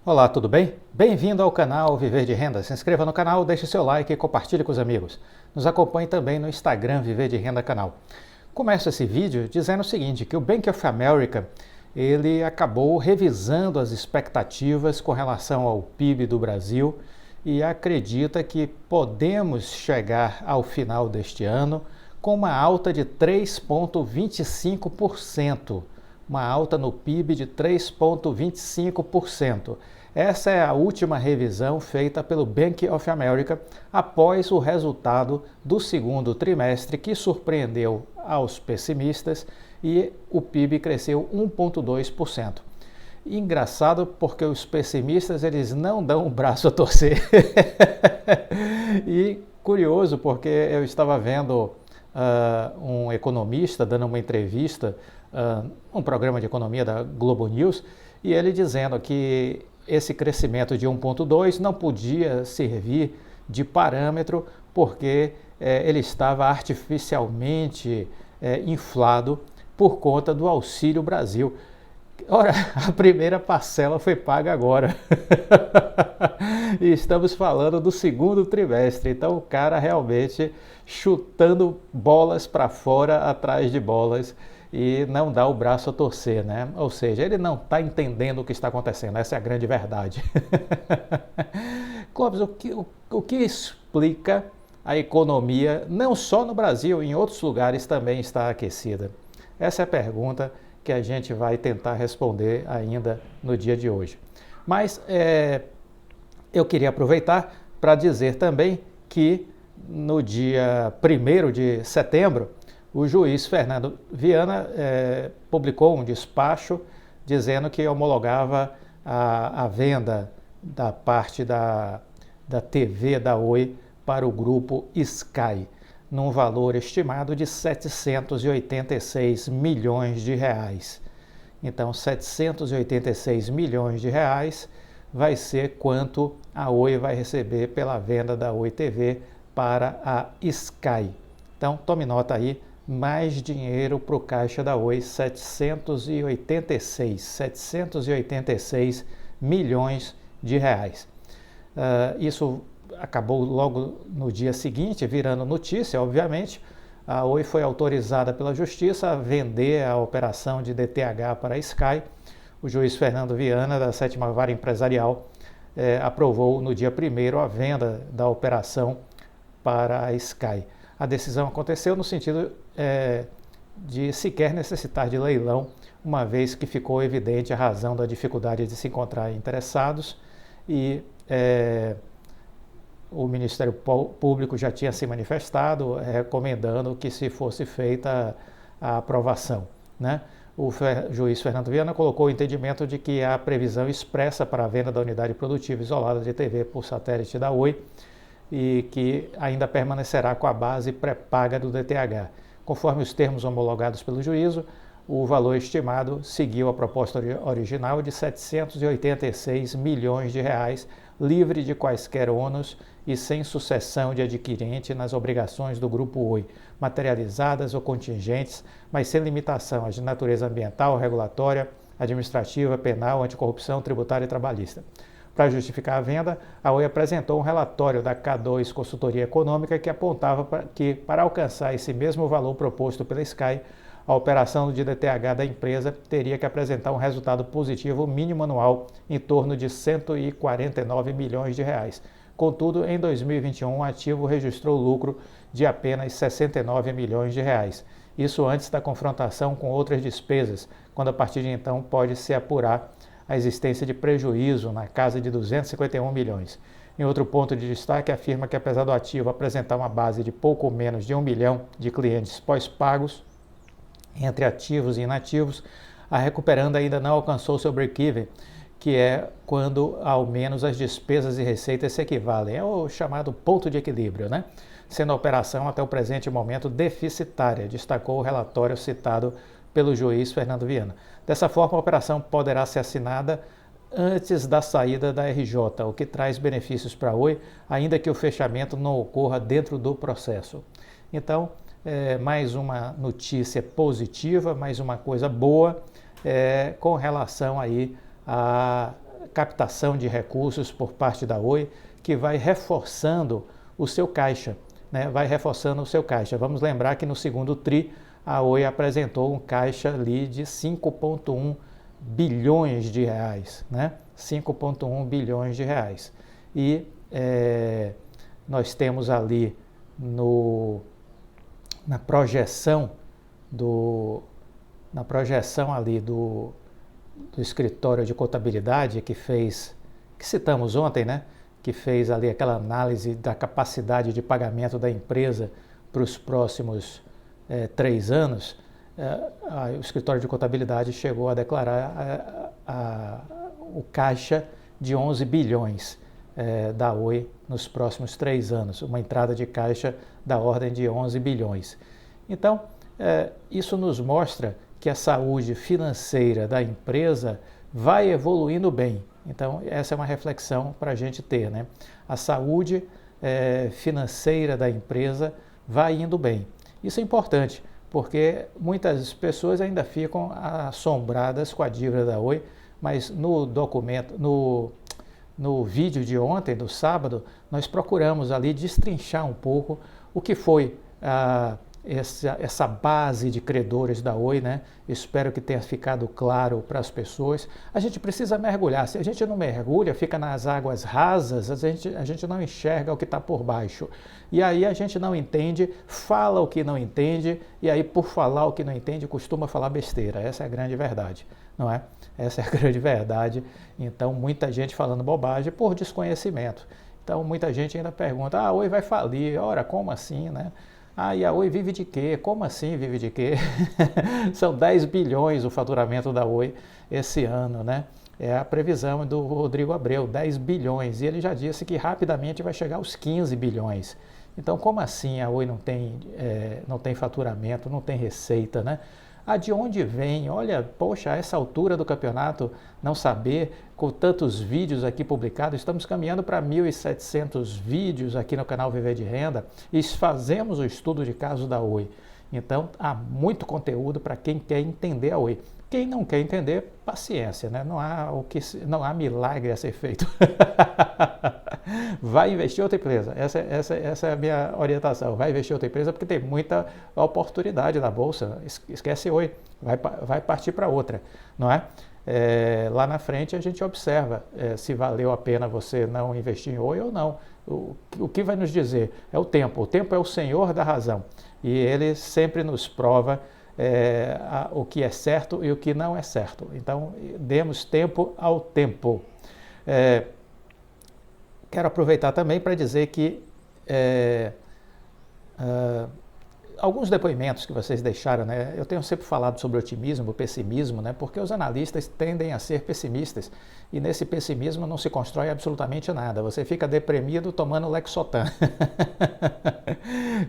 Olá, tudo bem? Bem-vindo ao canal Viver de Renda. Se inscreva no canal, deixe seu like e compartilhe com os amigos. Nos acompanhe também no Instagram Viver de Renda Canal. Começo esse vídeo dizendo o seguinte, que o Bank of America ele acabou revisando as expectativas com relação ao PIB do Brasil e acredita que podemos chegar ao final deste ano com uma alta de 3,25%. Uma alta no PIB de 3,25%. Essa é a última revisão feita pelo Bank of America após o resultado do segundo trimestre, que surpreendeu aos pessimistas e o PIB cresceu 1,2%. Engraçado porque os pessimistas eles não dão o braço a torcer. E curioso porque eu estava vendo um economista dando uma entrevista, um programa de economia da Globo News, e ele dizendo que esse crescimento de 1,2 não podia servir de parâmetro porque ele estava artificialmente inflado por conta do Auxílio Brasil. Ora, a primeira parcela foi paga agora. E estamos falando do segundo trimestre. Então o cara realmente chutando bolas para fora atrás de bolas e não dá o braço a torcer, né? Ou seja, ele não está entendendo o que está acontecendo. Essa é a grande verdade. Clóvis, o que explica a economia, não só no Brasil, em outros lugares também está aquecida? Essa é a pergunta que a gente vai tentar responder ainda no dia de hoje. Mas eu queria aproveitar para dizer também que no dia 1º de setembro, o juiz Fernando Viana publicou um despacho dizendo que homologava a venda da parte da TV da Oi para o grupo Sky, num valor estimado de 786 milhões de reais. Então, 786 milhões de reais vai ser quanto a Oi vai receber pela venda da Oi TV para a Sky. Então, tome nota aí, mais dinheiro para o caixa da Oi, 786 milhões de reais. Isso acabou logo no dia seguinte, virando notícia, obviamente. A Oi foi autorizada pela Justiça a vender a operação de DTH para a Sky. O juiz Fernando Viana, da 7ª Vara Empresarial, aprovou no dia 1º a venda da operação para a Sky. A decisão aconteceu no sentido de sequer necessitar de leilão, uma vez que ficou evidente a razão da dificuldade de se encontrar interessados e o Ministério Público já tinha se manifestado recomendando que se fosse feita a aprovação, né? O juiz Fernando Viana colocou o entendimento de que há previsão expressa para a venda da unidade produtiva isolada de TV por satélite da Oi e que ainda permanecerá com a base pré-paga do DTH. Conforme os termos homologados pelo juízo, o valor estimado seguiu a proposta original de 786 milhões de reais, livre de quaisquer ônus e sem sucessão de adquirente nas obrigações do Grupo Oi, materializadas ou contingentes, mas sem limitação de natureza ambiental, regulatória, administrativa, penal, anticorrupção, tributária e trabalhista. Para justificar a venda, a Oi apresentou um relatório da K2 Consultoria Econômica que apontava que, para alcançar esse mesmo valor proposto pela Sky, a operação de DTH da empresa teria que apresentar um resultado positivo mínimo anual em torno de 149 milhões de reais. Contudo, em 2021, o ativo registrou lucro de apenas 69 milhões de reais. Isso antes da confrontação com outras despesas, quando a partir de então pode-se apurar a existência de prejuízo na casa de 251 milhões. Em outro ponto de destaque, afirma que apesar do ativo apresentar uma base de pouco menos de 1 milhão de clientes pós-pagos, entre ativos e inativos, a Recuperando ainda não alcançou seu break-even, que é quando ao menos as despesas e receitas se equivalem. É o chamado ponto de equilíbrio, né? Sendo a operação até o presente momento deficitária, destacou o relatório citado pelo juiz Fernando Viana. Dessa forma, a operação poderá ser assinada antes da saída da RJ, o que traz benefícios para a Oi, ainda que o fechamento não ocorra dentro do processo. Então, mais uma notícia positiva, mais uma coisa boa com relação aí a captação de recursos por parte da Oi, que vai reforçando o seu caixa, né? Vai reforçando o seu caixa. Vamos lembrar que no segundo TRI, a Oi apresentou um caixa ali de 5,1 bilhões de reais, né? 5,1 bilhões de reais. E nós temos ali na projeção ali do escritório de contabilidade que citamos ontem, né? Que fez ali aquela análise da capacidade de pagamento da empresa para os próximos 3 anos, o escritório de contabilidade chegou a declarar o caixa de 11 bilhões da Oi nos próximos 3 anos, uma entrada de caixa da ordem de 11 bilhões. Então, isso nos mostra que a saúde financeira da empresa vai evoluindo bem. Então, essa é uma reflexão para a gente ter, né? A saúde financeira da empresa vai indo bem. Isso é importante, porque muitas pessoas ainda ficam assombradas com a dívida da Oi, mas no documento, no vídeo de ontem, do sábado, nós procuramos ali destrinchar um pouco o que foi essa base de credores da Oi, né? Espero que tenha ficado claro para as pessoas. A gente precisa mergulhar. Se a gente não mergulha, fica nas águas rasas, a gente não enxerga o que está por baixo. E aí a gente não entende, fala o que não entende, e aí por falar o que não entende, costuma falar besteira. Essa é a grande verdade, não é? Essa é a grande verdade. Então, muita gente falando bobagem por desconhecimento. Então, muita gente ainda pergunta, a Oi vai falir. Ora, como assim, né? E a Oi vive de quê? Como assim vive de quê? São 10 bilhões o faturamento da Oi esse ano, né? É a previsão do Rodrigo Abreu, 10 bilhões. E ele já disse que rapidamente vai chegar aos 15 bilhões. Então, como assim a Oi não tem faturamento, não tem receita, né? De onde vem? Olha, poxa, a essa altura do campeonato, não saber, com tantos vídeos aqui publicados, estamos caminhando para 1.700 vídeos aqui no canal Viver de Renda e fazemos o estudo de caso da Oi. Então, há muito conteúdo para quem quer entender a Oi. Quem não quer entender, paciência, né? Não há milagre a ser feito. Vai investir em outra empresa. Essa é a minha orientação. Vai investir em outra empresa porque tem muita oportunidade na Bolsa. Esquece Oi, vai partir para outra, não é? Lá na frente a gente observa se valeu a pena você não investir em Oi ou não. O que vai nos dizer é o tempo. O tempo é o senhor da razão. E ele sempre nos prova o que é certo e o que não é certo. Então, demos tempo ao tempo. Quero aproveitar também para dizer que alguns depoimentos que vocês deixaram, né? Eu tenho sempre falado sobre otimismo, pessimismo, né? Porque os analistas tendem a ser pessimistas e nesse pessimismo não se constrói absolutamente nada. Você fica deprimido tomando Lexotan.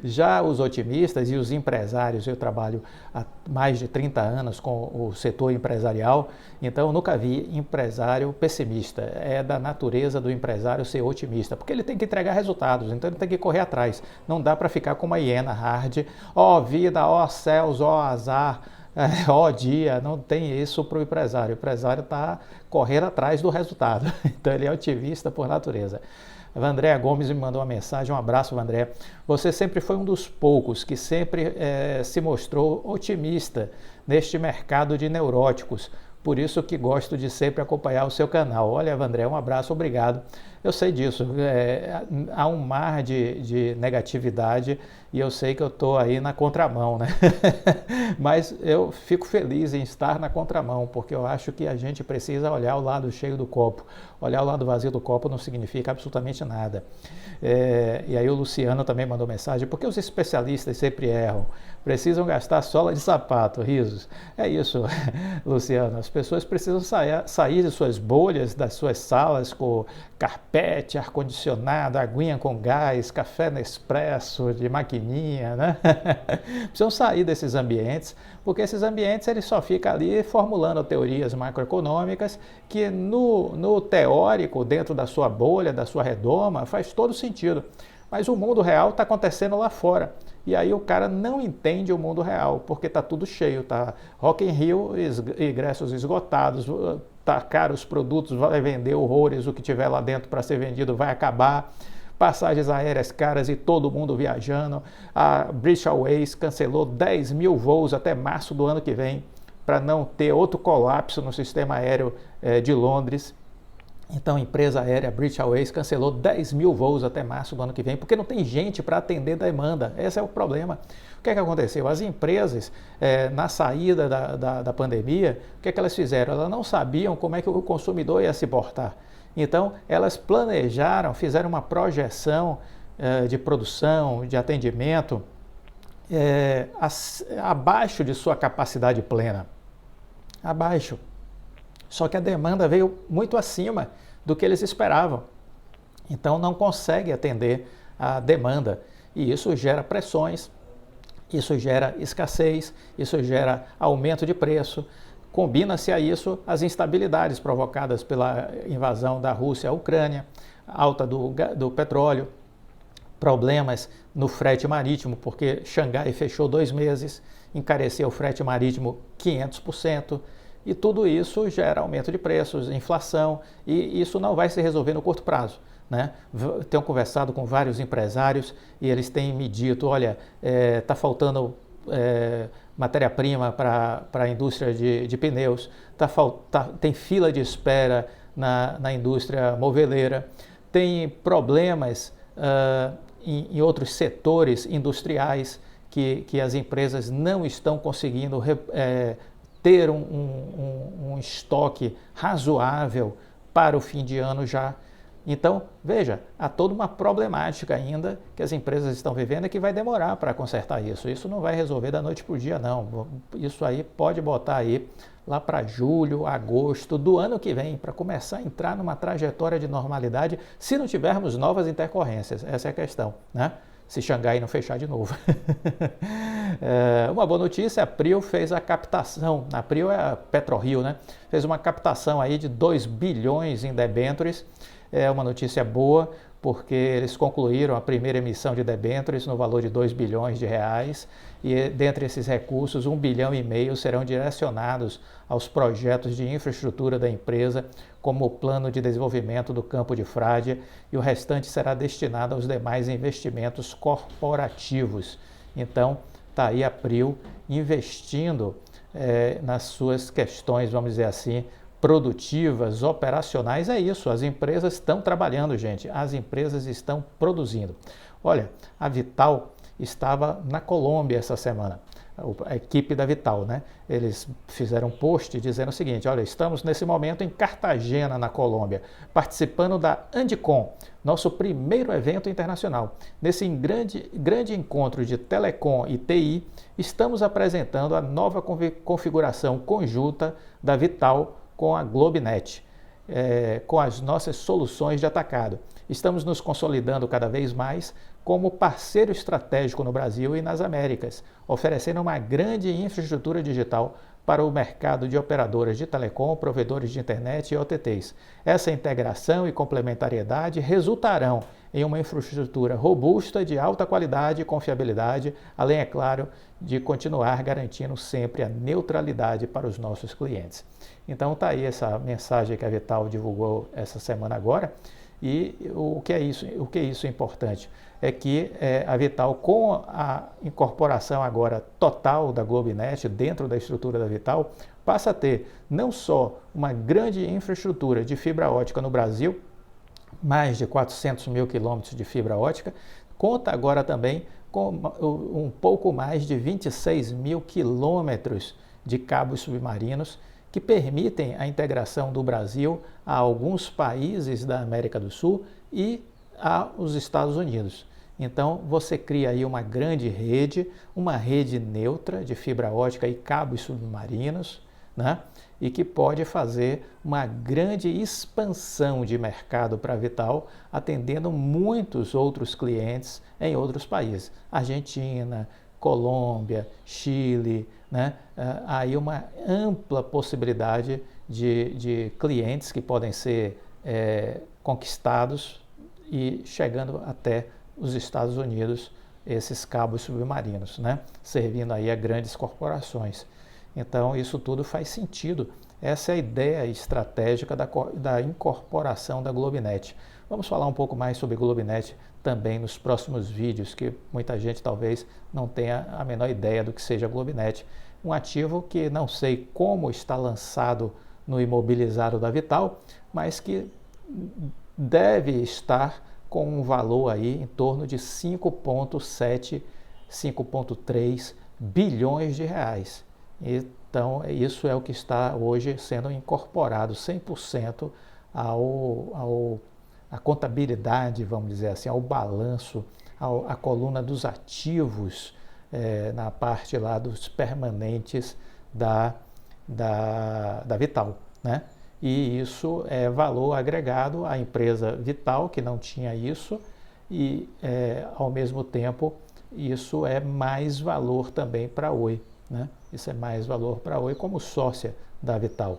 Já os otimistas e os empresários, eu trabalho há mais de 30 anos com o setor empresarial, então eu nunca vi empresário pessimista. É da natureza do empresário ser otimista, porque ele tem que entregar resultados, então ele tem que correr atrás. Não dá para ficar com uma hiena hard, vida, céus, azar, dia, não tem isso para o empresário. O empresário está correndo atrás do resultado, então ele é otimista por natureza. Vandré Gomes me mandou uma mensagem, um abraço, Vandré. Você sempre foi um dos poucos que sempre se mostrou otimista neste mercado de neuróticos. Por isso que gosto de sempre acompanhar o seu canal. Olha, Vandré, um abraço, obrigado. Eu sei disso, há um mar de negatividade e eu sei que eu estou aí na contramão, né? Mas eu fico feliz em estar na contramão, porque eu acho que a gente precisa olhar o lado cheio do copo. Olhar o lado vazio do copo não significa absolutamente nada. E aí o Luciano também mandou mensagem, porque os especialistas sempre erram? Precisam gastar sola de sapato, risos. É isso, Luciano, as pessoas precisam sair de suas bolhas, das suas salas com carpete, ar-condicionado, aguinha com gás, café Nespresso, de maquininha, né? Precisam sair desses ambientes, porque esses ambientes eles só ficam ali formulando teorias macroeconômicas que no teórico, dentro da sua bolha, da sua redoma, faz todo sentido. Mas o mundo real está acontecendo lá fora. E aí o cara não entende o mundo real, porque está tudo cheio, tá? Rock in Rio, ingressos esgotados, tá caro os produtos, vai vender horrores, o que tiver lá dentro para ser vendido vai acabar. Passagens aéreas caras e todo mundo viajando. A British Airways cancelou 10 mil voos até março do ano que vem, para não ter outro colapso no sistema aéreo de Londres. Então a empresa aérea British Airways cancelou 10 mil voos até março do ano que vem, porque não tem gente para atender a demanda. Esse é o problema. O que é que aconteceu? As empresas, na saída da pandemia, o que é que elas fizeram? Elas não sabiam como é que o consumidor ia se portar. Então, elas planejaram, fizeram uma projeção de produção, de atendimento, abaixo de sua capacidade plena. Abaixo. Só que a demanda veio muito acima do que eles esperavam. Então, não consegue atender a demanda. E isso gera pressões, isso gera escassez, isso gera aumento de preço. Combina-se a isso as instabilidades provocadas pela invasão da Rússia à Ucrânia, alta do petróleo, problemas no frete marítimo, porque Xangai fechou 2 meses, encareceu o frete marítimo 500%, e tudo isso gera aumento de preços, inflação, e isso não vai se resolver no curto prazo. Né? Tenho conversado com vários empresários e eles têm me dito, olha, está faltando matéria-prima para a indústria de pneus, tem fila de espera na indústria moveleira, tem problemas em outros setores industriais que as empresas não estão conseguindo ter um estoque razoável para o fim de ano já. Então, veja, há toda uma problemática ainda que as empresas estão vivendo e que vai demorar para consertar isso. Isso não vai resolver da noite para o dia, não. Isso aí pode botar aí lá para julho, agosto do ano que vem, para começar a entrar numa trajetória de normalidade, se não tivermos novas intercorrências. Essa é a questão, né? Se Xangai não fechar de novo. Uma boa notícia, a Prio fez a captação, a Prio é a PetroRio, né? Fez uma captação aí de 2 bilhões em debêntures. É uma notícia boa, porque eles concluíram a primeira emissão de debêntures no valor de 2 bilhões de reais e dentre esses recursos, 1,5 bilhão serão direcionados aos projetos de infraestrutura da empresa, como o plano de desenvolvimento do campo de Frade, e o restante será destinado aos demais investimentos corporativos. Então, está aí a Prio investindo nas suas questões, vamos dizer assim, produtivas, operacionais. É isso, as empresas estão trabalhando, gente, as empresas estão produzindo. Olha, a Vital estava na Colômbia essa semana, a equipe da Vital, né? Eles fizeram um post dizendo o seguinte, olha, estamos nesse momento em Cartagena, na Colômbia, participando da Andicom, nosso primeiro evento internacional. Nesse grande encontro de telecom e TI, estamos apresentando a nova configuração conjunta da Vital com a Globenet, com as nossas soluções de atacado. Estamos nos consolidando cada vez mais como parceiro estratégico no Brasil e nas Américas, oferecendo uma grande infraestrutura digital para o mercado de operadoras de telecom, provedores de internet e OTTs. Essa integração e complementariedade resultarão em uma infraestrutura robusta, de alta qualidade e confiabilidade, além, é claro, de continuar garantindo sempre a neutralidade para os nossos clientes. Então está aí essa mensagem que a Vital divulgou essa semana agora. E o que é isso importante? É que a Vital, com a incorporação agora total da Globenet dentro da estrutura da Vital, passa a ter não só uma grande infraestrutura de fibra ótica no Brasil, mais de 400 mil quilômetros de fibra ótica, conta agora também com um pouco mais de 26 mil quilômetros de cabos submarinos, que permitem a integração do Brasil a alguns países da América do Sul e aos Estados Unidos. Então, você cria aí uma grande rede, uma rede neutra de fibra ótica e cabos submarinos, né? E que pode fazer uma grande expansão de mercado para a Vital, atendendo muitos outros clientes em outros países. Argentina, Colômbia, Chile, né? Aí uma ampla possibilidade de clientes que podem ser conquistados e chegando até os Estados Unidos, esses cabos submarinos, né? Servindo aí a grandes corporações. Então, isso tudo faz sentido Essa é a ideia estratégica da incorporação da Globinet. Vamos falar um pouco mais sobre Globinet também nos próximos vídeos, que muita gente talvez não tenha a menor ideia do que seja a Globinet. Um ativo que não sei como está lançado no imobilizado da Vital, mas que deve estar com um valor aí em torno de 5,7, 5,3 bilhões de reais. Então, isso é o que está hoje sendo incorporado 100% à contabilidade, vamos dizer assim, ao balanço, à coluna dos ativos, na parte lá dos permanentes da Vital, né? E isso é valor agregado à empresa Vital, que não tinha isso, e ao mesmo tempo isso é mais valor também para a Oi, né? Isso é mais valor para a Oi como sócia da Vital.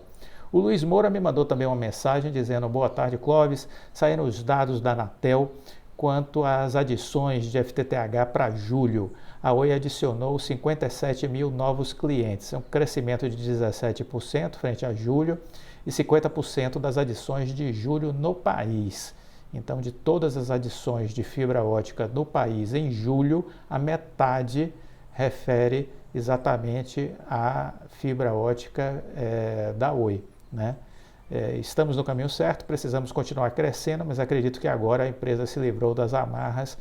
O Luiz Moura me mandou também uma mensagem dizendo: boa tarde, Clóvis, saíram os dados da Anatel quanto às adições de FTTH para julho. A Oi adicionou 57 mil novos clientes, um crescimento de 17% frente a julho e 50% das adições de julho no país. Então, de todas as adições de fibra ótica no país em julho, a metade refere exatamente à fibra ótica da Oi, né? Estamos no caminho certo, precisamos continuar crescendo, mas acredito que agora a empresa se livrou das amarras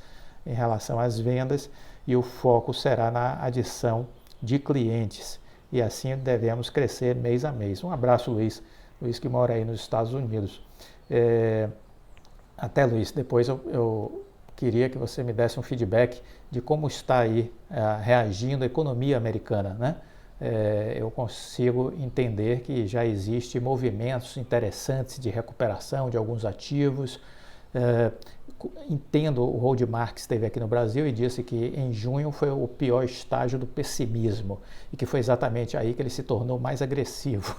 em relação às vendas e o foco será na adição de clientes. E assim devemos crescer mês a mês. Um abraço, Luiz. Luiz que mora aí nos Estados Unidos. Até, Luiz, depois eu queria que você me desse um feedback de como está aí reagindo a economia americana, né? Eu consigo entender que já existem movimentos interessantes de recuperação de alguns ativos. Entendo, o Holdmark esteve aqui no Brasil e disse que em junho foi o pior estágio do pessimismo e que foi exatamente aí que ele se tornou mais agressivo.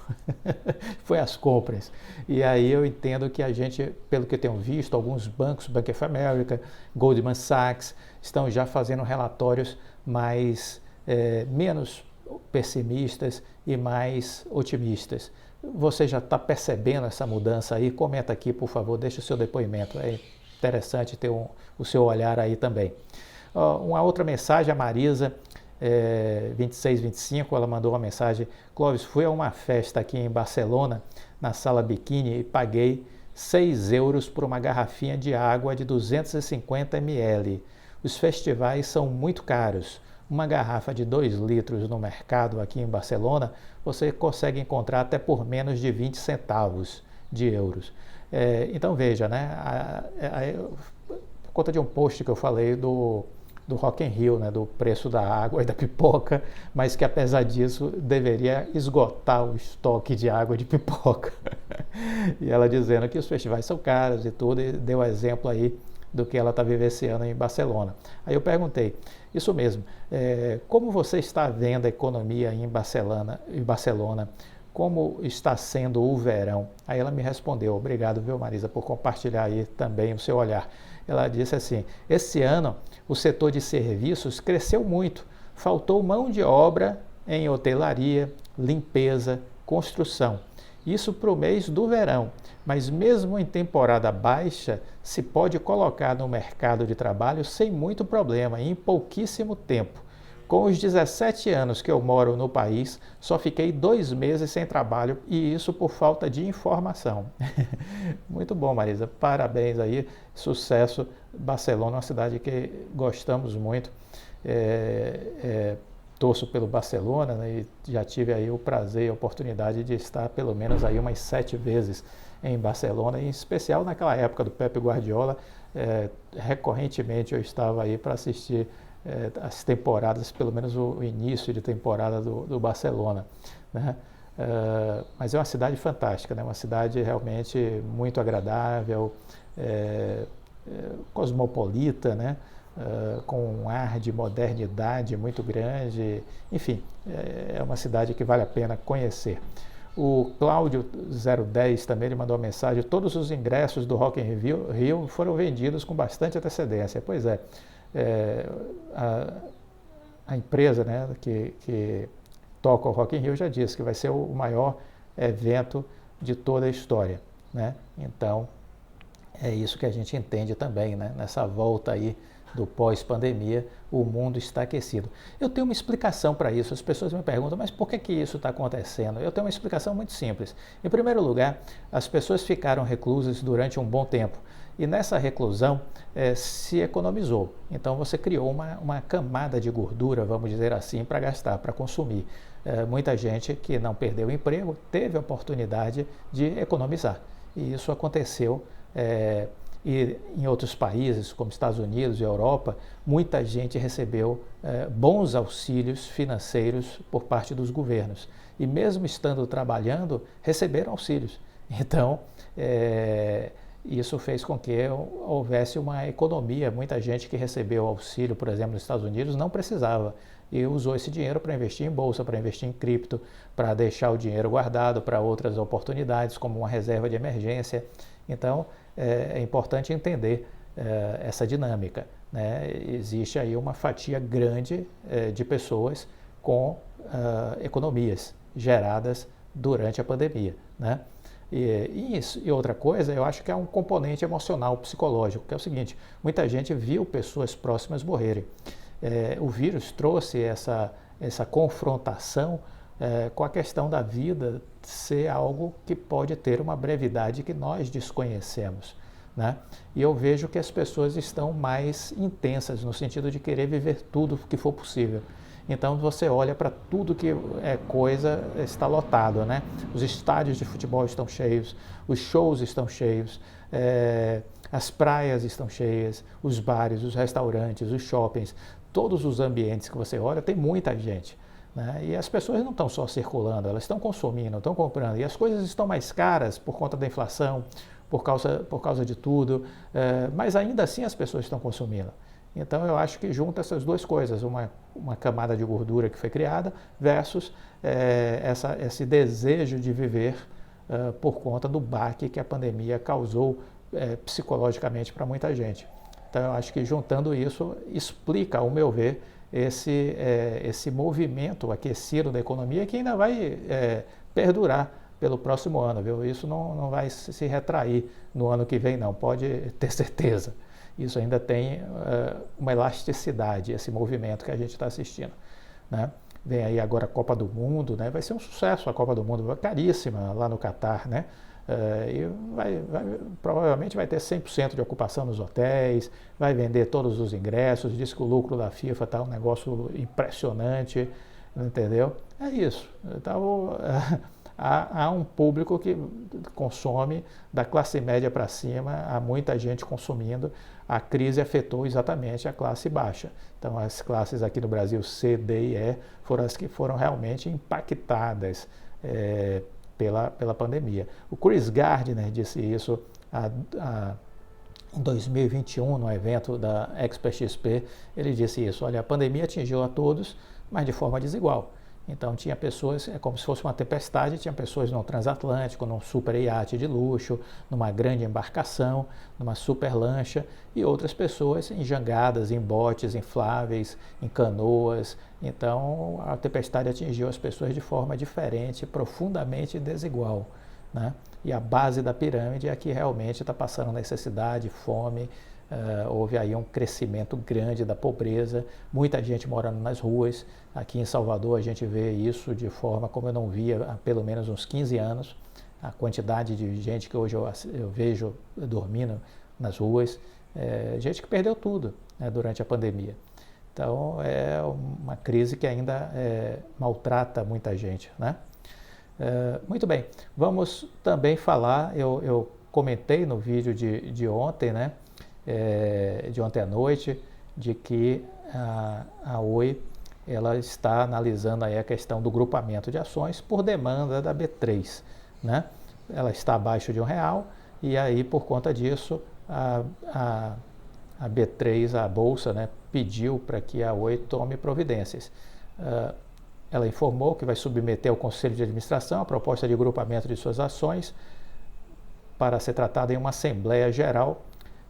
Foi as compras. E aí eu entendo que a gente, pelo que eu tenho visto, alguns bancos, Bank of America, Goldman Sachs, estão já fazendo relatórios menos pessimistas e mais otimistas. Você já está percebendo essa mudança aí? Comenta aqui, por favor, deixa o seu depoimento. É interessante ter o seu olhar aí também. Uma outra mensagem, a Marisa, 2625, ela mandou uma mensagem: Clóvis, fui a uma festa aqui em Barcelona, na Sala Biquíni, e paguei 6 euros por uma garrafinha de água de 250 ml. Os festivais são muito caros. Uma garrafa de 2 litros no mercado aqui em Barcelona, você consegue encontrar até por menos de 20 centavos de euros. Então veja, né, por conta de um post que eu falei do Rock in Rio, né, do preço da água e da pipoca, mas que apesar disso deveria esgotar o estoque de água e de pipoca. E ela dizendo que os festivais são caros e tudo, e deu exemplo aí do que ela está vivenciando em Barcelona. Aí eu perguntei: isso mesmo, como você está vendo a economia em Barcelona? Como está sendo o verão? Aí ela me respondeu: obrigado, viu, Marisa, por compartilhar aí também o seu olhar. Ela disse assim: esse ano o setor de serviços cresceu muito, faltou mão de obra em hotelaria, limpeza, construção. Isso para o mês do verão, mas mesmo em temporada baixa, se pode colocar no mercado de trabalho sem muito problema, em pouquíssimo tempo. Com os 17 anos que eu moro no país, só fiquei 2 meses sem trabalho, e isso por falta de informação. Muito bom, Marisa, parabéns aí, sucesso. Barcelona é uma cidade que gostamos muito. Torço pelo Barcelona, né, e já tive aí o prazer e a oportunidade de estar pelo menos aí umas 7 vezes em Barcelona, em especial naquela época do Pep Guardiola. Recorrentemente eu estava aí para assistir as temporadas, pelo menos o início de temporada do Barcelona, né? Mas é uma cidade fantástica, né? Uma cidade realmente muito agradável, cosmopolita, né? Com um ar de modernidade muito grande. Enfim, é uma cidade que vale a pena conhecer. O Cláudio 010 também ele mandou uma mensagem: todos os ingressos do Rock in Rio foram vendidos com bastante antecedência. Pois é, a empresa, né, que toca o Rock in Rio já disse que vai ser o maior evento de toda a história, né? Então, é isso que a gente entende também, né? Nessa volta aí do pós-pandemia, o mundo está aquecido. Eu tenho uma explicação para isso. As pessoas me perguntam, mas por que isso está acontecendo? Eu tenho uma explicação muito simples. Em primeiro lugar, as pessoas ficaram reclusas durante um bom tempo. E nessa reclusão se economizou. Então você criou uma camada de gordura, vamos dizer assim, para gastar, para consumir. Muita gente que não perdeu o emprego teve a oportunidade de economizar. E isso aconteceu e em outros países, como Estados Unidos e Europa, muita gente recebeu bons auxílios financeiros por parte dos governos. E mesmo estando trabalhando, receberam auxílios. Então, isso fez com que houvesse uma economia. Muita gente que recebeu auxílio, por exemplo, nos Estados Unidos, não precisava e usou esse dinheiro para investir em bolsa, para investir em cripto, para deixar o dinheiro guardado para outras oportunidades, como uma reserva de emergência. Então, é importante entender essa dinâmica, né? Existe aí uma fatia grande de pessoas com economias geradas durante a pandemia, né? E outra coisa, eu acho que é um componente emocional, psicológico, que é o seguinte: muita gente viu pessoas próximas morrerem. O vírus trouxe essa confrontação com a questão da vida ser algo que pode ter uma brevidade que nós desconhecemos, né? E eu vejo que as pessoas estão mais intensas no sentido de querer viver tudo que for possível. Então você olha para tudo que é coisa, está lotado, né? Os estádios de futebol estão cheios, os shows estão cheios, as praias estão cheias, os bares, os restaurantes, os shoppings, todos os ambientes que você olha, tem muita gente, né? E as pessoas não estão só circulando, elas estão consumindo, estão comprando. E as coisas estão mais caras por conta da inflação, por causa de tudo, mas ainda assim as pessoas estão consumindo. Então eu acho que junta essas duas coisas, uma camada de gordura que foi criada versus esse desejo de viver por conta do baque que a pandemia causou psicologicamente para muita gente. Então eu acho que juntando isso explica, ao meu ver, esse movimento aquecido da economia que ainda vai perdurar pelo próximo ano, viu? Isso não vai se retrair no ano que vem, não, pode ter certeza. Isso ainda tem uma elasticidade, esse movimento que a gente está assistindo, né? Vem aí agora a Copa do Mundo, né? Vai ser um sucesso a Copa do Mundo, caríssima lá no Catar, né? E provavelmente vai ter 100% de ocupação nos hotéis, vai vender todos os ingressos, diz que o lucro da FIFA está um negócio impressionante, entendeu? É isso. Então, há um público que consome da classe média para cima, há muita gente consumindo. A crise afetou exatamente a classe baixa. Então, as classes aqui no Brasil, C, D e E, foram as que foram realmente impactadas pela pandemia. O Chris Gardner disse isso em 2021, no evento da Expo XP. Ele disse isso: olha, a pandemia atingiu a todos, mas de forma desigual. Então tinha pessoas, é como se fosse uma tempestade, tinha pessoas no transatlântico, num super iate de luxo, numa grande embarcação, numa super lancha, e outras pessoas em jangadas, em botes infláveis, em canoas. Então a tempestade atingiu as pessoas de forma diferente, profundamente desigual, né? E a base da pirâmide é que realmente está passando necessidade, fome. Houve aí um crescimento grande da pobreza, muita gente morando nas ruas. Aqui em Salvador a gente vê isso de forma como eu não via há pelo menos uns 15 anos. A quantidade de gente que hoje eu vejo dormindo nas ruas, gente que perdeu tudo, né, durante a pandemia. Então é uma crise que ainda maltrata muita gente, né? Muito bem, vamos também falar, eu comentei no vídeo de ontem, né? De ontem à noite, de que a Oi ela está analisando aí a questão do grupamento de ações por demanda da B3, né? Ela está abaixo de R$1 e aí por conta disso a B3, a bolsa, né, pediu para que a Oi tome providências. Ela informou que vai submeter ao Conselho de Administração a proposta de grupamento de suas ações para ser tratada em uma Assembleia Geral.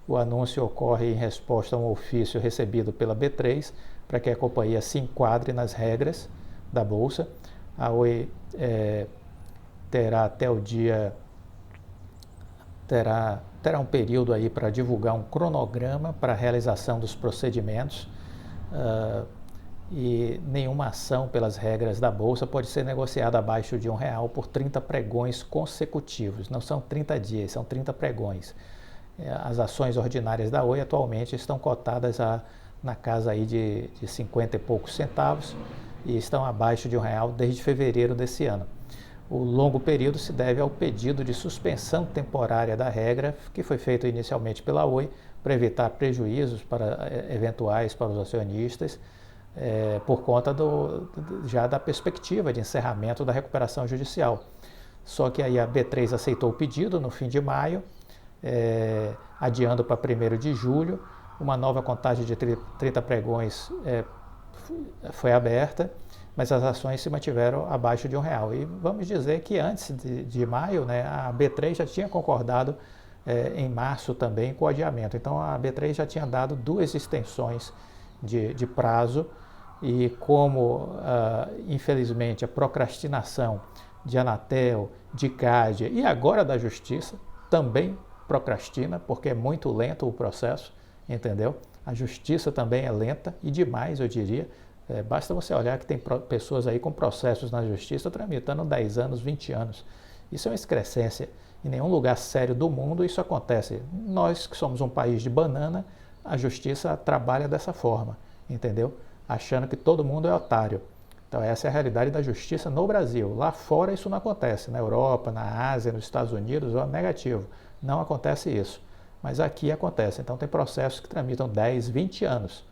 O anúncio ocorre em resposta a um ofício recebido pela B3 para que a companhia se enquadre nas regras da Bolsa. A Oi terá até o dia, terá um período aí para divulgar um cronograma para a realização dos procedimentos, e nenhuma ação pelas regras da Bolsa pode ser negociada abaixo de R$1 por 30 pregões consecutivos. Não são 30 dias, são 30 pregões. As ações ordinárias da Oi atualmente estão cotadas na casa aí de 50 e poucos centavos e estão abaixo de R$1 desde fevereiro desse ano. O longo período se deve ao pedido de suspensão temporária da regra, que foi feito inicialmente pela Oi, para evitar prejuízos eventuais para os acionistas, por conta já da perspectiva de encerramento da recuperação judicial. Só que aí a B3 aceitou o pedido no fim de maio, adiando para 1º de julho, uma nova contagem de 30 pregões foi aberta, mas as ações se mantiveram abaixo de R$1. E vamos dizer que antes de maio, né, a B3 já tinha concordado em março também com o adiamento. Então a B3 já tinha dado 2 extensões de prazo, e como infelizmente a procrastinação de Anatel, de CADE e agora da Justiça também procrastina, porque é muito lento o processo, entendeu? A Justiça também é lenta e demais, eu diria. Basta você olhar que tem pessoas aí com processos na Justiça tramitando 10 anos, 20 anos. Isso é uma excrescência. Em nenhum lugar sério do mundo isso acontece. Nós que somos um país de banana, a Justiça trabalha dessa forma, entendeu? Achando que todo mundo é otário. Então essa é a realidade da Justiça no Brasil. Lá fora isso não acontece. Na Europa, na Ásia, nos Estados Unidos, é negativo. Não acontece isso. Mas aqui acontece. Então tem processos que tramitam 10, 20 anos.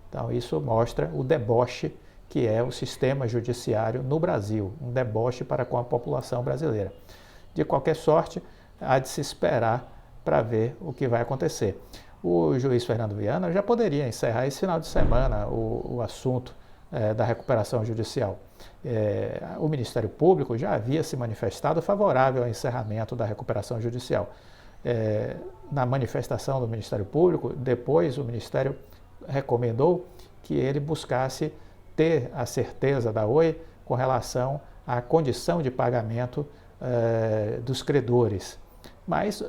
Então isso mostra o deboche que é o sistema judiciário no Brasil. Um deboche para com a população brasileira. De qualquer sorte, há de se esperar para ver o que vai acontecer. O juiz Fernando Viana já poderia encerrar esse final de semana o assunto da recuperação judicial. O Ministério Público já havia se manifestado favorável ao encerramento da recuperação judicial. Na manifestação do Ministério Público, depois o Ministério recomendou que ele buscasse ter a certeza da Oi com relação à condição de pagamento dos credores. Mas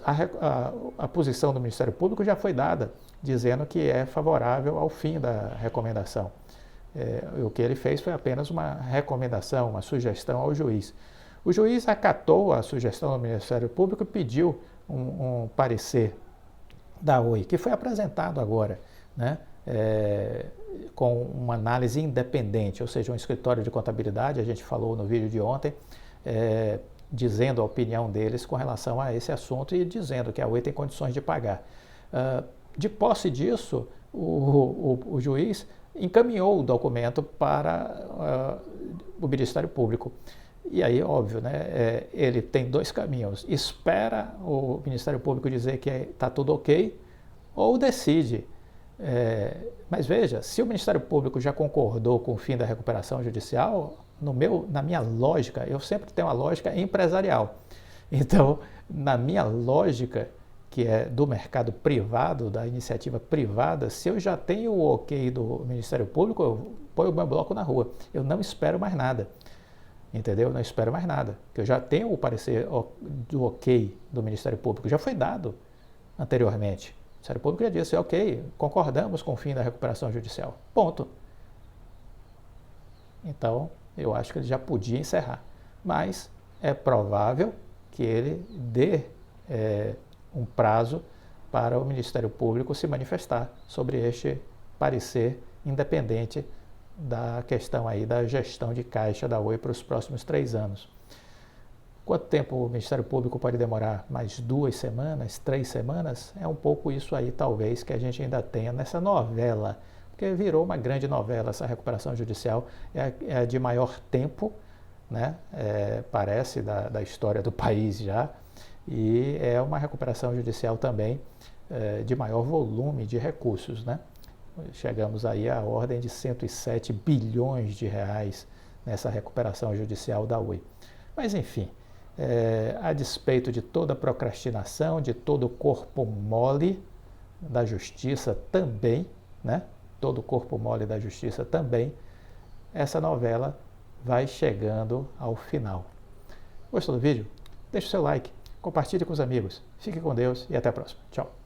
a posição do Ministério Público já foi dada, dizendo que é favorável ao fim da recomendação. O que ele fez foi apenas uma recomendação, uma sugestão ao juiz. O juiz acatou a sugestão do Ministério Público e pediu um parecer da Oi, que foi apresentado agora, né? Com uma análise independente, ou seja, um escritório de contabilidade, a gente falou no vídeo de ontem, dizendo a opinião deles com relação a esse assunto e dizendo que a Oi tem condições de pagar. De posse disso, o juiz encaminhou o documento para o Ministério Público. E aí, óbvio, né, ele tem 2 caminhos. Espera o Ministério Público dizer que está tudo ok, ou decide. Mas veja, se o Ministério Público já concordou com o fim da recuperação judicial, na minha lógica, eu sempre tenho uma lógica empresarial. Então, na minha lógica, que é do mercado privado, da iniciativa privada, se eu já tenho o ok do Ministério Público, eu ponho o meu bloco na rua. Eu não espero mais nada. Entendeu? Não espero mais nada. Porque eu já tenho o parecer do ok do Ministério Público. Já foi dado anteriormente. O Ministério Público já disse, ok, concordamos com o fim da recuperação judicial. Ponto. Então, eu acho que ele já podia encerrar. Mas é provável que ele dê um prazo para o Ministério Público se manifestar sobre este parecer independente da questão aí da gestão de caixa da Oi para os próximos 3 anos. Quanto tempo o Ministério Público pode demorar? Mais 2 semanas, 3 semanas? É um pouco isso aí, talvez, que a gente ainda tenha nessa novela, porque virou uma grande novela essa recuperação judicial, é a de maior tempo, né? Parece, da história do país já, e é uma recuperação judicial também de maior volume de recursos, né? Chegamos aí à ordem de 107 bilhões de reais nessa recuperação judicial da Oi. Mas enfim, a despeito de toda a procrastinação, de todo o corpo mole da justiça também, né? Todo o corpo mole da justiça também, essa novela vai chegando ao final. Gostou do vídeo? Deixe o seu like, compartilhe com os amigos. Fique com Deus e até a próxima. Tchau.